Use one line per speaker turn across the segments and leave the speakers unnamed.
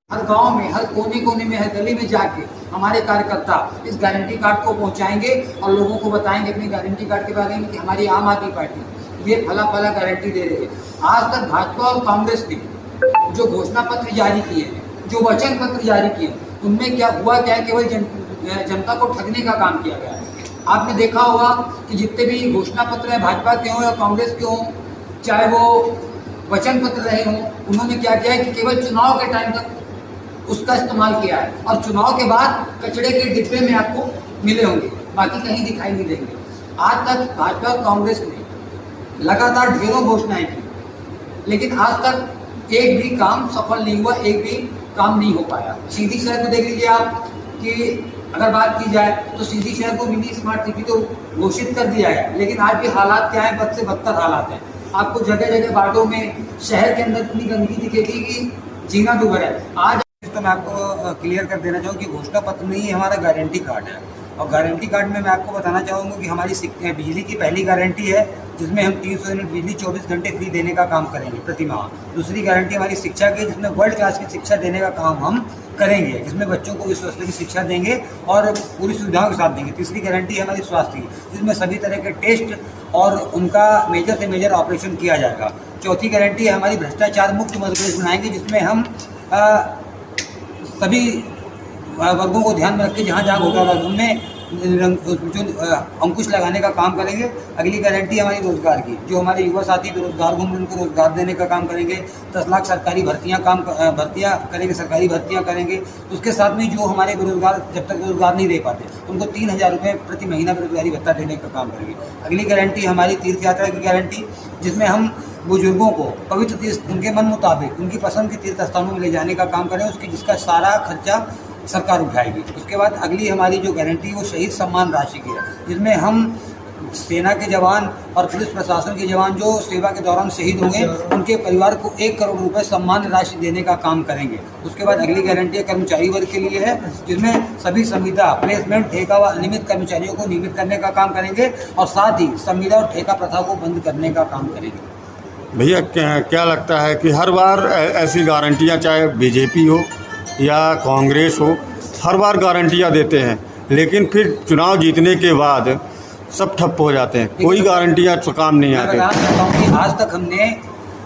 हर गांव में, हर कोने कोने में, हर गली में जाके हमारे कार्यकर्ता इस गारंटी कार्ड को पहुंचाएंगे और लोगों को बताएंगे अपनी गारंटी कार्ड के बारे में कि हमारी आम आदमी पार्टी ये फला फला गारंटी दे रही है। आज तक भाजपा और कांग्रेस ने जो घोषणा पत्र जारी किए हैं, जो वचन पत्र जारी किए, उनमें क्या हुआ, क्या केवल जनता को ठगने का काम किया गया है। आपने देखा होगा कि जितने भी घोषणा पत्र है, भाजपा के हों या कांग्रेस के हों, चाहे वो वचन पत्र रहे हों, उन्होंने क्या किया है कि केवल चुनाव के टाइम तक उसका इस्तेमाल किया है और चुनाव के बाद कचड़े के डिब्बे में आपको मिले होंगे, बाकी कहीं दिखाई नहीं देंगे। आज तक भाजपा और कांग्रेस ने लगातार ढेरों घोषणाएं की, लेकिन आज तक एक भी काम सफल नहीं हुआ, एक भी काम नहीं हो पाया। सीधी शहर को देख लीजिए आप कि अगर बात की जाए तो सीधी शहर को मिनी स्मार्ट सिटी तो घोषित कर दिया है, लेकिन आज भी हालात क्या है, बद से बदतर हालात हैं। आपको जगह जगह वार्डों में, शहर के अंदर इतनी गंदगी दिखेगी कि जीना दुभर है। आज तो मैं आपको क्लियर कर देना चाहूँ कि घोषणा पत्र में ही हमारा गारंटी कार्ड है, और गारंटी कार्ड में मैं आपको बताना चाहूँगा कि हमारी बिजली की पहली गारंटी है जिसमें हम 300 यूनिट बिजली 24 घंटे फ्री देने का काम करेंगे प्रति माह। दूसरी गारंटी हमारी शिक्षा की, जिसमें वर्ल्ड क्लास की शिक्षा देने का काम हम करेंगे, जिसमें बच्चों को विश्व स्तर की शिक्षा देंगे और पूरी सुविधाओं के साथ देंगे। तीसरी गारंटी है हमारी स्वास्थ्य की, जिसमें सभी तरह के टेस्ट और उनका मेजर से मेजर ऑपरेशन किया जाएगा। चौथी गारंटी है हमारी भ्रष्टाचार मुक्त मध्य प्रदेश बनाएंगे, जिसमें हम सभी वर्गों को ध्यान में रख के जहाँ जहाँ घोटाला उनमें जो अंकुश लगाने का काम करेंगे। अगली गारंटी हमारी रोजगार की, जो हमारे युवा साथी बेरोजगार घूम उनको रोजगार देने का काम करेंगे। 10 लाख सरकारी भर्तियाँ करेंगे, सरकारी भर्तियाँ करेंगे। उसके साथ में जो हमारे बेरोजगार जब तक रोजगार नहीं दे पाते उनको 3000 रुपये प्रति महीना बेरोजगारी भत्ता देने का काम करेंगे। अगली गारंटी हमारी तीर्थ यात्रा की गारंटी, जिसमें हम बुजुर्गों को पवित्र तीर्थ उनके मन मुताबिक उनकी पसंद के तीर्थ स्थानों में ले जाने का काम करें, उसकी जिसका सारा खर्चा सरकार उठाएगी। उसके बाद अगली हमारी जो गारंटी वो शहीद सम्मान राशि की है, जिसमें हम सेना के जवान और पुलिस प्रशासन के जवान जो सेवा के दौरान शहीद होंगे उनके परिवार को 1 करोड़ रुपए सम्मान राशि देने का काम करेंगे। उसके बाद अगली गारंटी कर्मचारी वर्ग के लिए है, जिसमें सभी संविदा, प्लेसमेंट, ठेका व नियमित कर्मचारियों को नियमित करने का काम करेंगे और साथ ही संविदा और ठेका प्रथा को बंद करने का काम करेंगे।
भैया क्या लगता है कि हर बार ऐसी गारंटियां, चाहे बीजेपी हो या कांग्रेस हो, हर बार गारंटियां देते हैं, लेकिन फिर चुनाव जीतने के बाद सब ठप हो जाते हैं, कोई गारंटियां काम नहीं आती।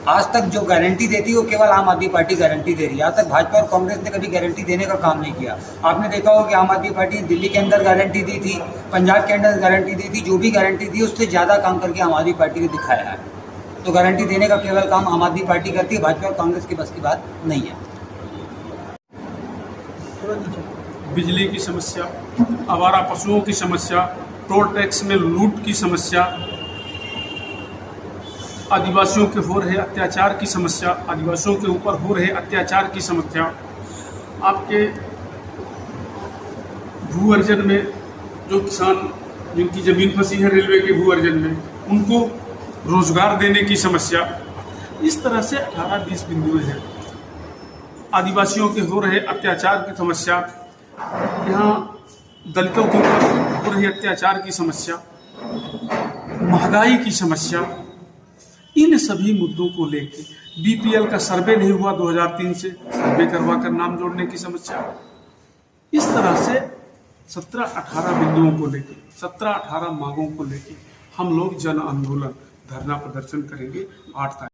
आज तक जो गारंटी देती है वो केवल आम आदमी पार्टी गारंटी दे रही है। आज तक भाजपा और कांग्रेस ने कभी गारंटी देने का काम नहीं किया। आपने देखा होगा कि आम आदमी पार्टी दिल्ली के अंदर गारंटी दी थी, पंजाब के अंदर गारंटी दी थी, जो भी गारंटी दी उससे ज़्यादा काम करके आम आदमी पार्टी ने दिखाया है। तो गारंटी देने का केवल काम आम आदमी पार्टी करती है, भाजपा और कांग्रेस की बस की बात नहीं है।
बिजली की समस्या, आवारा पशुओं की समस्या, टोल टैक्स में लूट की समस्या, आदिवासियों के हो रहे अत्याचार की समस्या, आदिवासियों के ऊपर हो रहे अत्याचार की समस्या, आपके भू अर्जन में जो किसान जिनकी ज़मीन फंसी है रेलवे के भू अर्जन में, उनको रोजगार देने की समस्या, इस तरह से 18-20 बिंदुएं हैं। आदिवासियों के हो रहे अत्याचार की समस्या, यहाँ दलितों के ऊपर हो रही अत्याचार की समस्या, महंगाई की समस्या, इन सभी मुद्दों को लेकर बीपीएल का सर्वे नहीं हुआ 2003 से, सर्वे करवा कर नाम जोड़ने की समस्या, इस तरह से 17-18 बिंदुओं को लेकर, 17-18 मांगों को लेकर हम लोग जन आंदोलन, धरना प्रदर्शन करेंगे 8 तारीख।